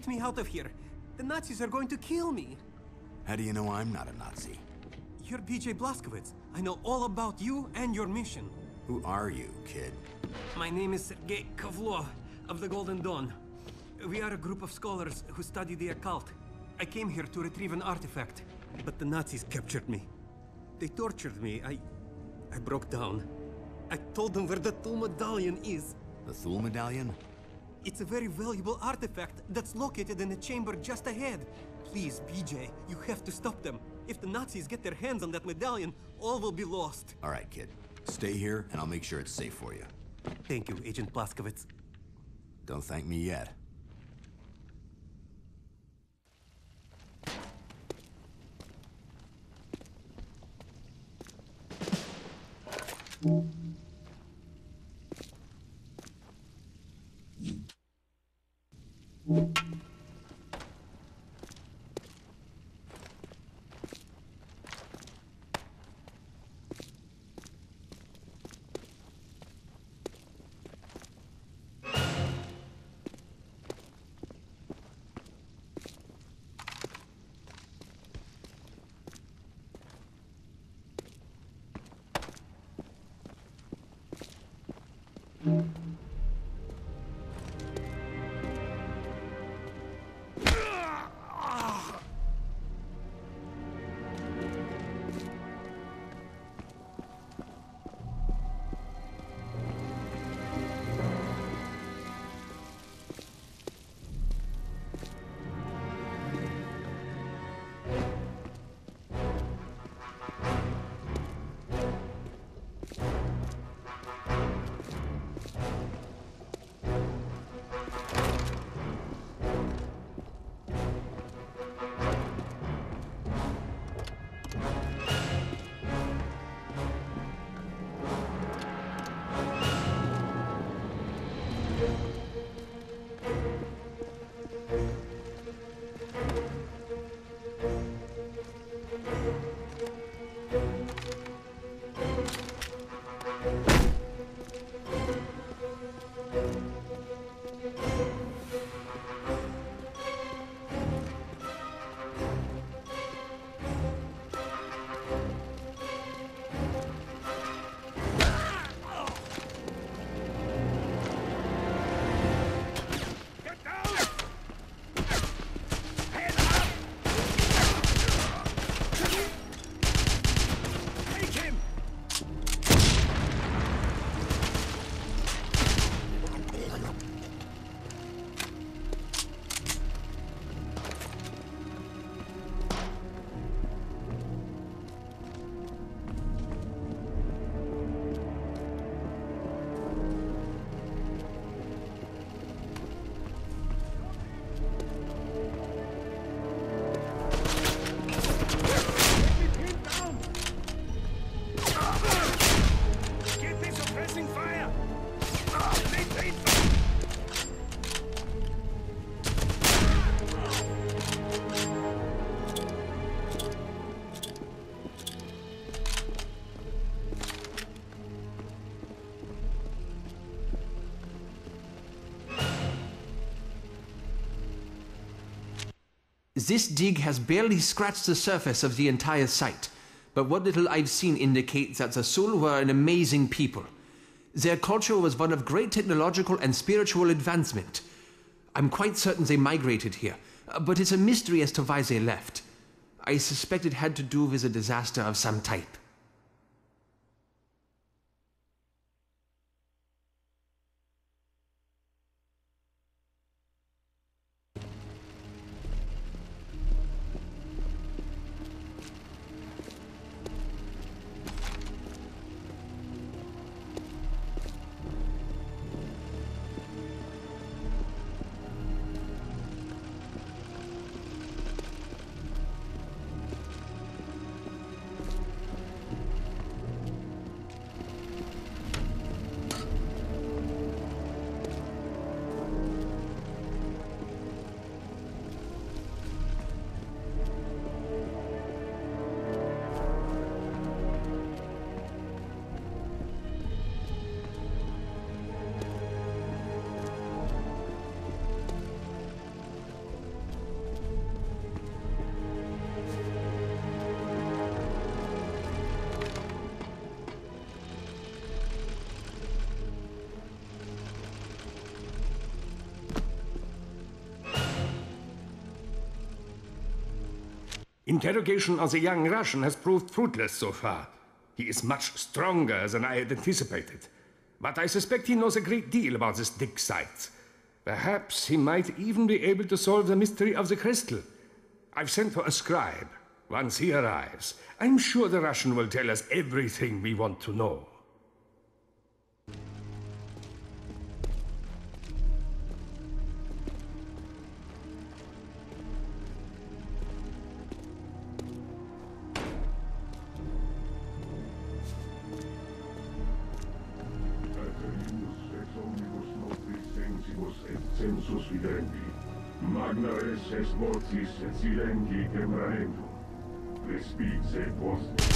Get me out of here. The Nazis are going to kill me. How do you know I'm not a Nazi? You're BJ Blazkowicz. I know all about you and your mission. Who are you, kid? My name is Sergei Kovlov of the Golden Dawn. We are a group of scholars who study the occult. I came here to retrieve an artifact, but the Nazis captured me. They tortured me. I broke down. I told them where the Thule medallion is. The Thule medallion? It's a very valuable artifact that's located in a chamber just ahead. Please, BJ, you have to stop them. If the Nazis get their hands on that medallion, all will be lost. All right, kid. Stay here, and I'll make sure it's safe for you. Thank you, Agent Blazkowicz. Don't thank me yet. This dig has barely scratched the surface of the entire site, but what little I've seen indicates that the Sul were an amazing people. Their culture was one of great technological and spiritual advancement. I'm quite certain they migrated here, but it's a mystery as to why they left. I suspect it had to do with a disaster of some type. Interrogation of the young Russian has proved fruitless so far. He is much stronger than I had anticipated. But I suspect he knows a great deal about this dig site. Perhaps he might even be able to solve the mystery of the crystal. I've sent for a scribe. Once he arrives, I'm sure the Russian will tell us everything we want to know. Census videndi. Magna res est mortis et silenci temperamentum. Respice post.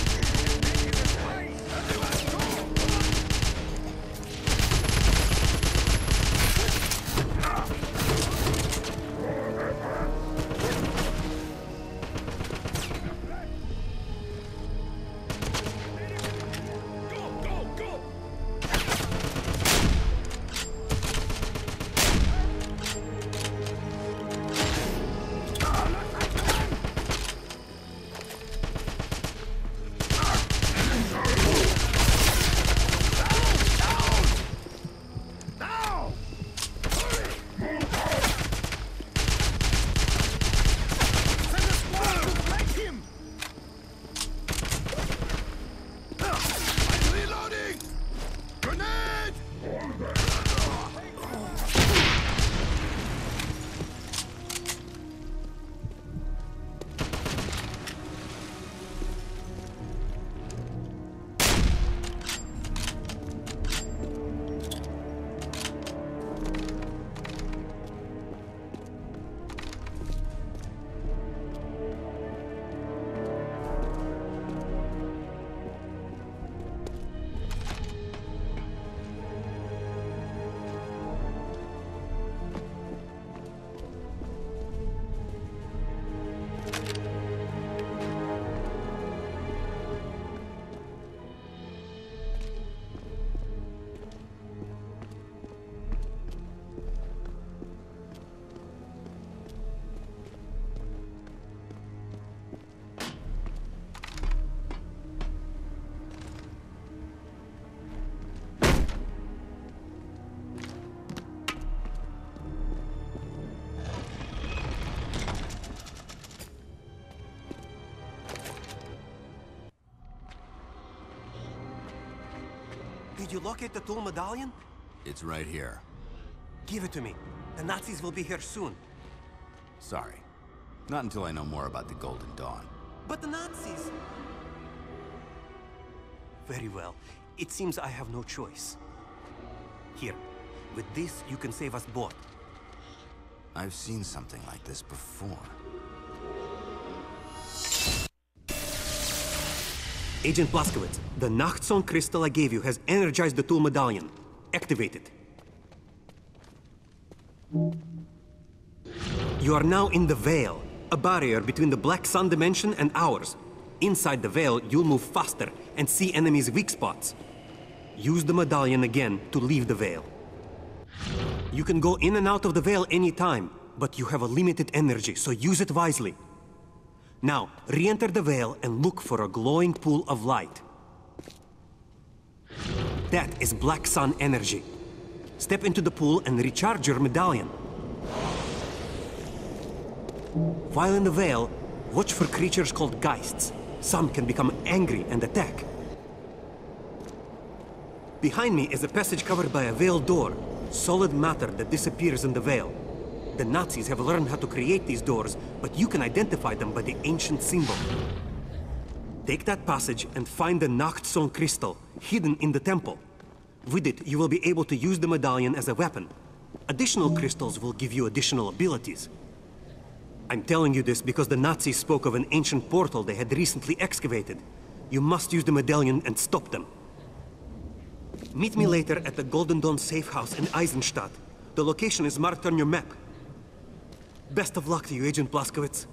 Did you locate the tool medallion? It's right here. Give it to me. The Nazis will be here soon. Sorry. Not until I know more about the Golden Dawn. But the Nazis... Very well. It seems I have no choice. Here. With this, you can save us both. I've seen something like this before. Agent Blaskowitz, the Nachtzone crystal I gave you has energized the tool medallion. Activate it. You are now in the Veil, a barrier between the Black Sun dimension and ours. Inside the Veil, you'll move faster and see enemies' weak spots. Use the medallion again to leave the Veil. You can go in and out of the Veil anytime, but you have a limited energy, so use it wisely. Now, re-enter the Veil and look for a glowing pool of light. That is Black Sun energy. Step into the pool and recharge your medallion. While in the Veil, watch for creatures called Geists. Some can become angry and attack. Behind me is a passage covered by a Veil door, solid matter that disappears in the Veil. The Nazis have learned how to create these doors, but you can identify them by the ancient symbol. Take that passage and find the Nachtzone crystal, hidden in the temple. With it, you will be able to use the medallion as a weapon. Additional crystals will give you additional abilities. I'm telling you this because the Nazis spoke of an ancient portal they had recently excavated. You must use the medallion and stop them. Meet me later at the Golden Dawn safe house in Eisenstadt. The location is marked on your map. Best of luck to you, Agent Blaskowitz.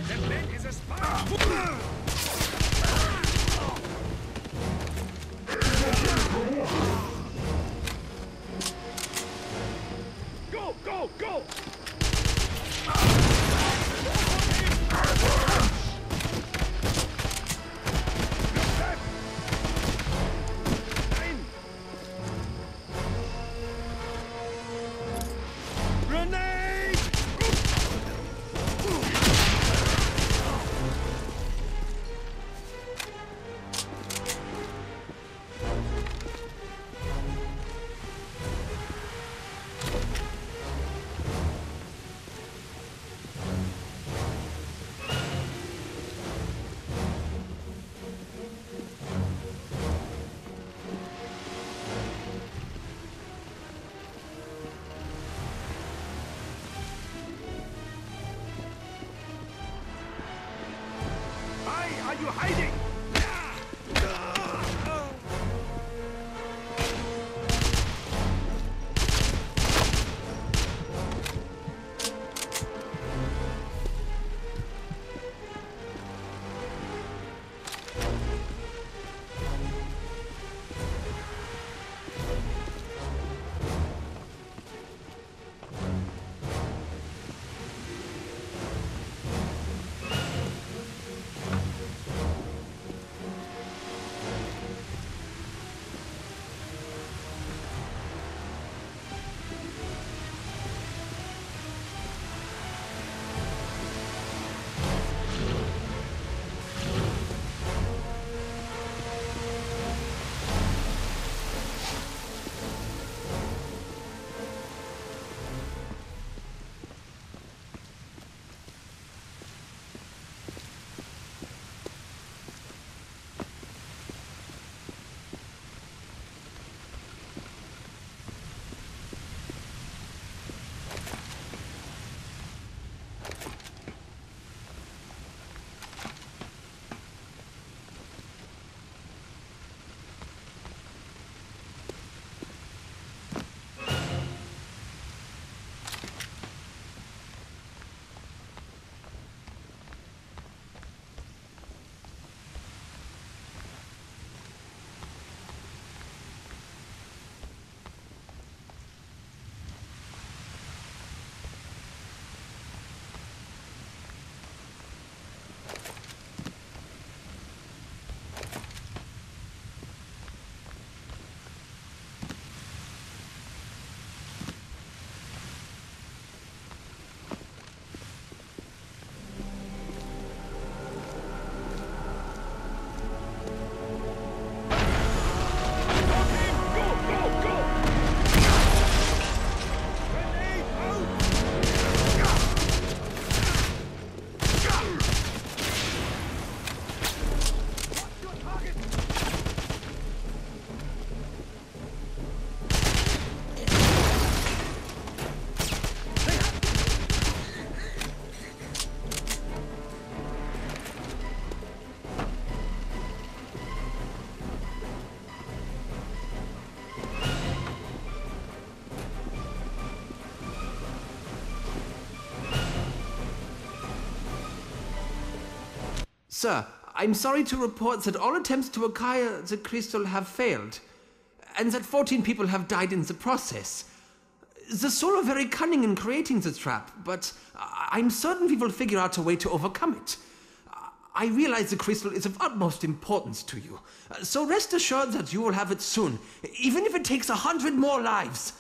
The man is a spy! Go, go, go! Are you hiding? Sir, I'm sorry to report that all attempts to acquire the crystal have failed, and that 14 people have died in the process. The Soul are very cunning in creating the trap, but I'm certain we will figure out a way to overcome it. I realize the crystal is of utmost importance to you, so rest assured that you will have it soon, even if it takes 100 more lives.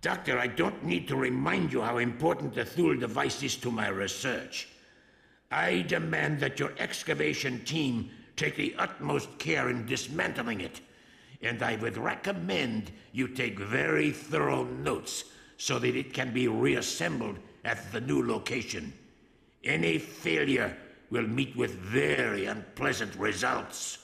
Doctor, I don't need to remind you how important the Thule device is to my research. I demand that your excavation team take the utmost care in dismantling it. And I would recommend you take very thorough notes so that it can be reassembled at the new location. Any failure will meet with very unpleasant results.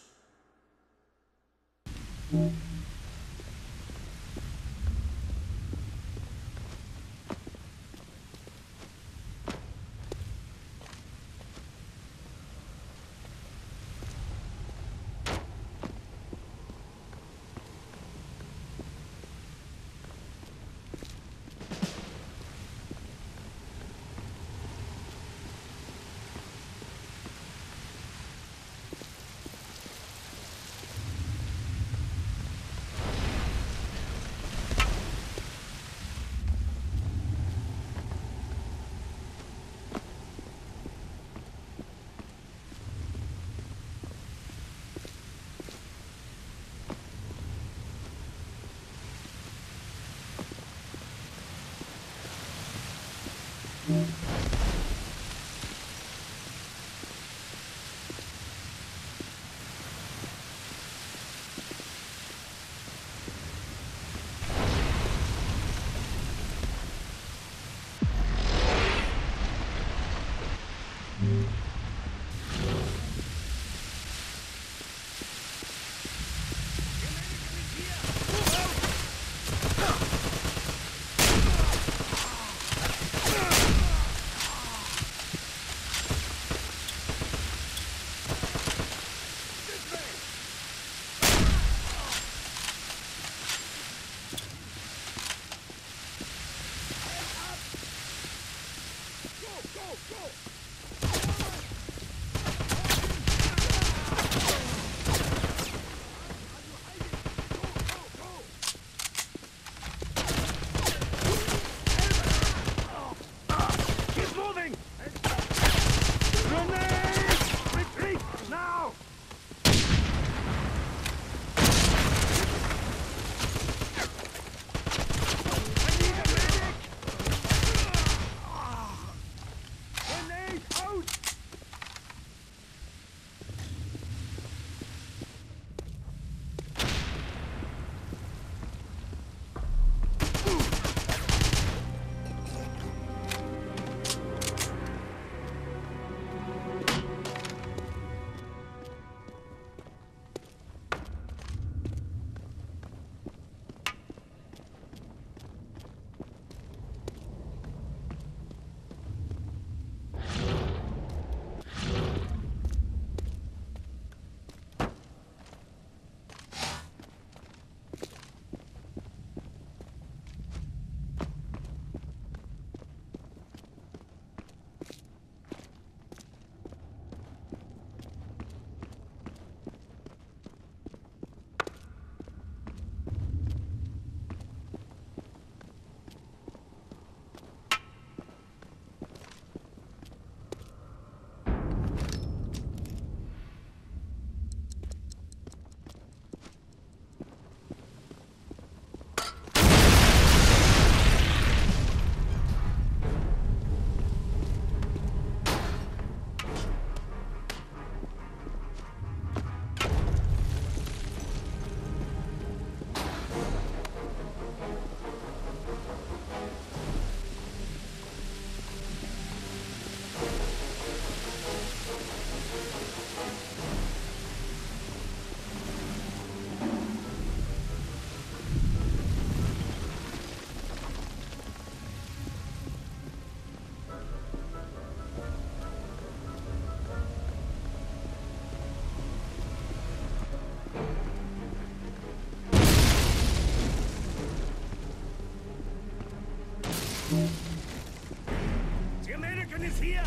weapon is here!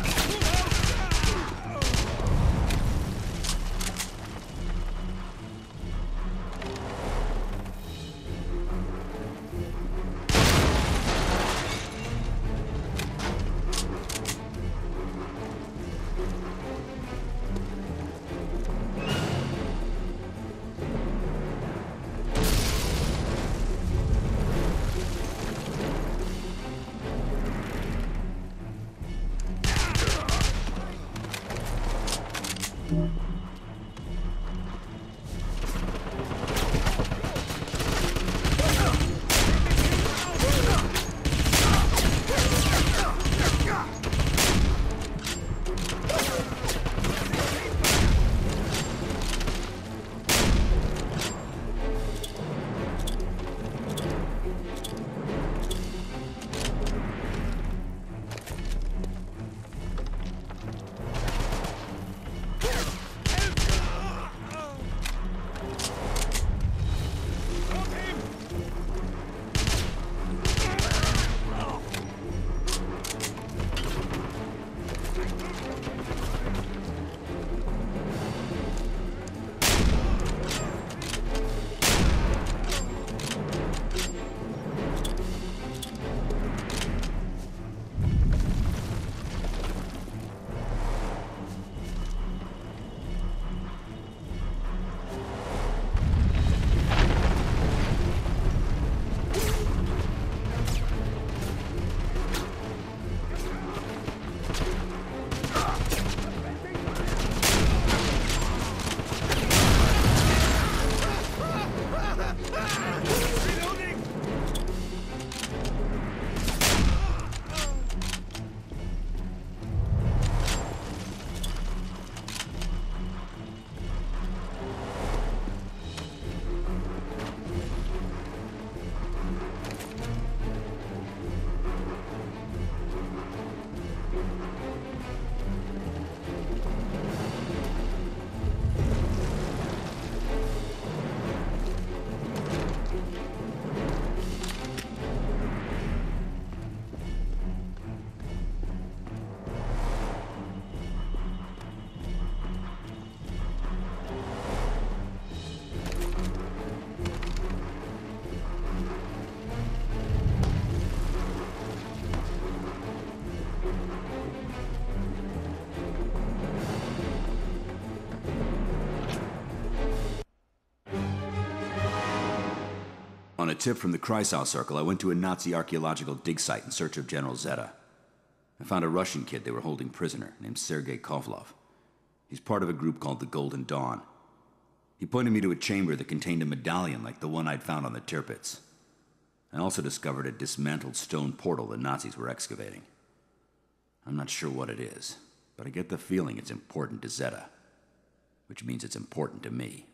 On a tip from the Kreisau Circle, I went to a Nazi archaeological dig site in search of General Zeta. I found a Russian kid they were holding prisoner named Sergei Kovlov. He's part of a group called the Golden Dawn. He pointed me to a chamber that contained a medallion like the one I'd found on the Tirpitz. I also discovered a dismantled stone portal the Nazis were excavating. I'm not sure what it is, but I get the feeling it's important to Zeta, which means it's important to me.